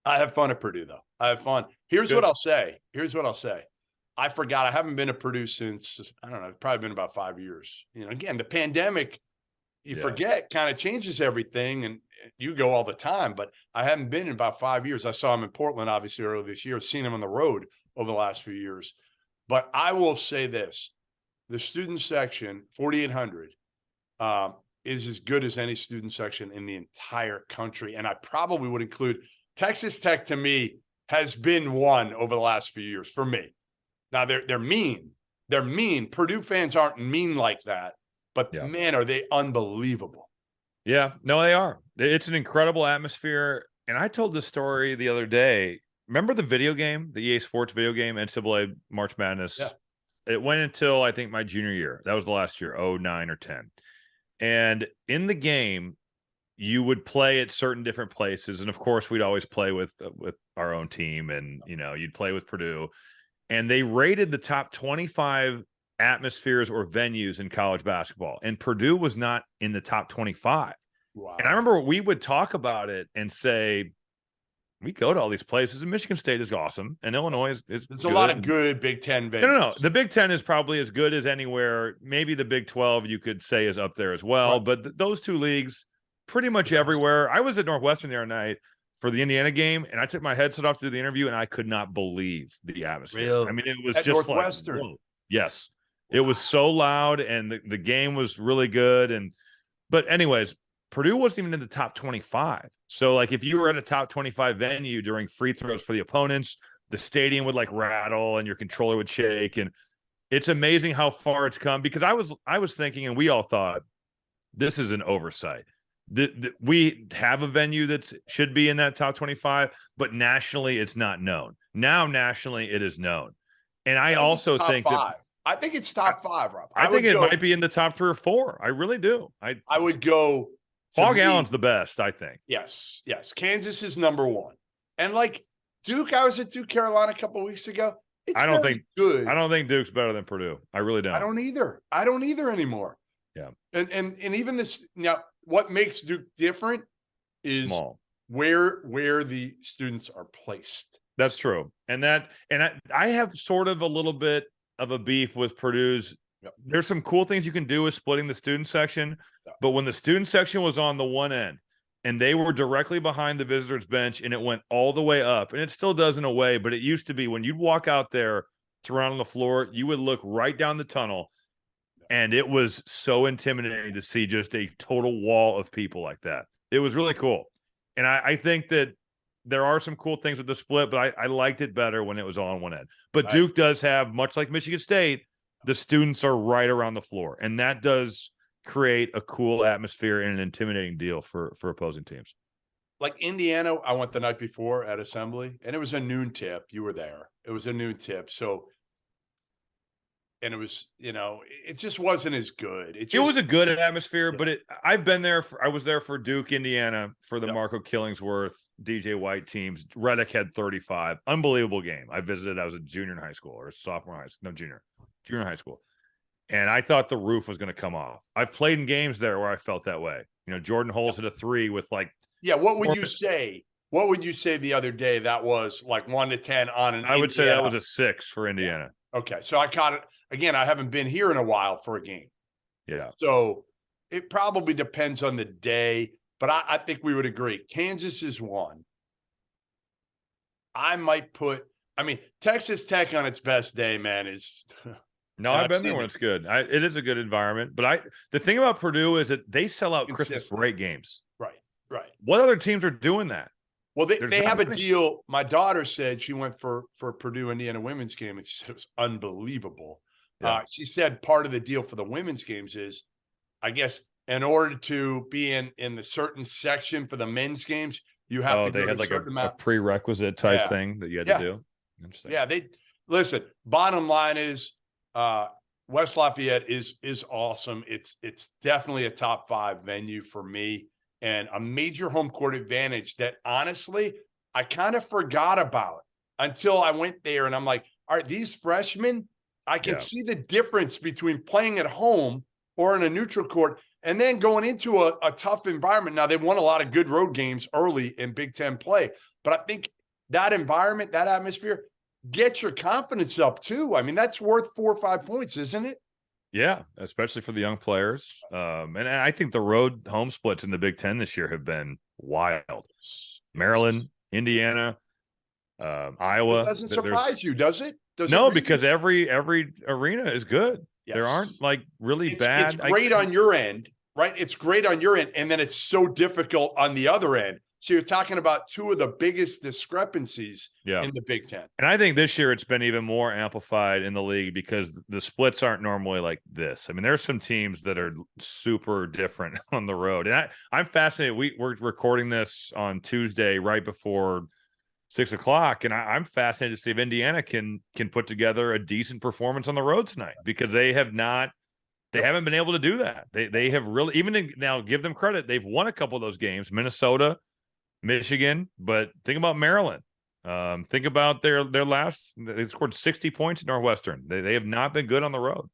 I have fun at Purdue, though. I have fun. Here's Good. what I'll say. I forgot. I haven't been to Purdue since, I don't know, it's probably been about 5 years. Again, the pandemic, you forget, kind of changes everything, and you go all the time, but I haven't been in about 5 years. I saw him in Portland, obviously, earlier this year. I've seen him on the road over the last few years. But I will say this. The student section, 4,800, is as good as any student section in the entire country. And I probably would include Texas Tech. To me, has been one over the last few years for me. Now they're mean. They're mean. Purdue fans aren't mean like that, but man, are they unbelievable. Yeah, no, they are. It's an incredible atmosphere. And I told this story the other day. Remember the video game, the EA Sports video game, NCAA March Madness? Yeah. It went until I think my junior year. That was the last year, 09 or 10. And in the game, you would play at certain different places. And of course, we'd always play with our own team. And, you'd play with Purdue. And they rated the top 25 atmospheres or venues in college basketball. And Purdue was not in the top 25. Wow. And I remember we would talk about it and say, we go to all these places, and Michigan State is awesome, and Illinois is There's good. A lot of good Big Ten venues. No. The Big Ten is probably as good as anywhere. Maybe the Big 12 you could say is up there as well. Right. But those two leagues, pretty much everywhere. I was at Northwestern the other night for the Indiana game, and I took my headset off to do the interview, and I could not believe the atmosphere. Really? I mean, it was at just Northwestern. Like, yes, it was so loud, and the game was really good. But anyways, Purdue wasn't even in the top 25. So, like, if you were at a top 25 venue during free throws for the opponents, the stadium would like rattle and your controller would shake. And it's amazing how far it's come, because I was thinking, and we all thought, this is an oversight. We have a venue that should be in that top 25, but nationally it's not known. Now nationally it is known. And I also think that I think it's top 5, Rob. I think it might be in the top 3 or 4. I really do. I would go. Fog Allen's the best, I think. Yes. Kansas is number 1. And like Duke, I was at Duke, Carolina a couple of weeks ago. I don't think Duke's better than Purdue. I really don't. I don't either anymore. Yeah. And even this now, what makes Duke different is small, where the students are placed. That's true. And I have sort of a little bit of a beef with Purdue's. There's some cool things you can do with splitting the student section, but when the student section was on the one end and they were directly behind the visitors bench and it went all the way up, and it still does in a way, but it used to be when you'd walk out there to run on the floor, you would look right down the tunnel, and it was so intimidating to see just a total wall of people like that. It was really cool. And I think that there are some cool things with the split, but I liked it better when it was all on one end. But Duke does have, much like Michigan State, the students are right around the floor, and that does create a cool atmosphere and an intimidating deal for opposing teams. Like Indiana, I went the night before at Assembly, and it was a noon tip. You were there. It was a noon tip. So, and it was, it just wasn't as good. It was a good atmosphere, but I've been there. I was there for Duke, Indiana, for the Marco Killingsworth, DJ White teams. Reddick had 35. Unbelievable game. I visited. I was a junior in high school or sophomore high school. No, junior high school. And I thought the roof was going to come off. I've played in games there where I felt that way. Jordan Holes hit a 3 with like. Yeah. What would you say? What would you say the other day that was like 1 to 10 on an I would say that was a 6 for Indiana. Okay. So I caught it. Again, I haven't been here in a while for a game. Yeah. So it probably depends on the day, but I think we would agree. Kansas is 1. I might Texas Tech on its best day, man, is. No, I've been there when it's good. It is a good environment. But the thing about Purdue is that they sell out Christmas break games. Right. What other teams are doing that? Well, they have a deal. My daughter said she went for Purdue Indiana women's game, and she said it was unbelievable. Yeah. She said part of the deal for the women's games is, I guess, in order to be in the certain section for the men's games, you have to go to a certain amount. A prerequisite type thing that you had to do. Interesting. Yeah, listen. Bottom line is, West Lafayette is awesome. It's definitely a top 5 venue for me, and a major home court advantage that honestly I kind of forgot about until I went there, and I'm like, all right, these freshmen, I can see the difference between playing at home or in a neutral court and then going into a tough environment. Now, they've won a lot of good road games early in Big Ten play, But I think that environment, that atmosphere, gets your confidence up too. I mean, that's worth 4 or 5 points, isn't it? Yeah, especially for the young players. And I think the road home splits in the Big Ten this year have been wild. Maryland, Indiana, Iowa. It doesn't surprise you, does it? No, because every arena is good. Yes. There aren't like really bad. It's great on your end, right? It's great on your end, and then it's so difficult on the other end. So you're talking about two of the biggest discrepancies in the Big Ten. And I think this year it's been even more amplified in the league because the splits aren't normally like this. I mean, there's some teams that are super different on the road. And I'm fascinated. We're recording this on Tuesday right before 6 o'clock. And I'm fascinated to see if Indiana can put together a decent performance on the road tonight, because they haven't been able to do that. They have really, now give them credit. They've won a couple of those games, Minnesota, Michigan, but think about Maryland. Think about their last, they scored 60 points at Northwestern. They have not been good on the road.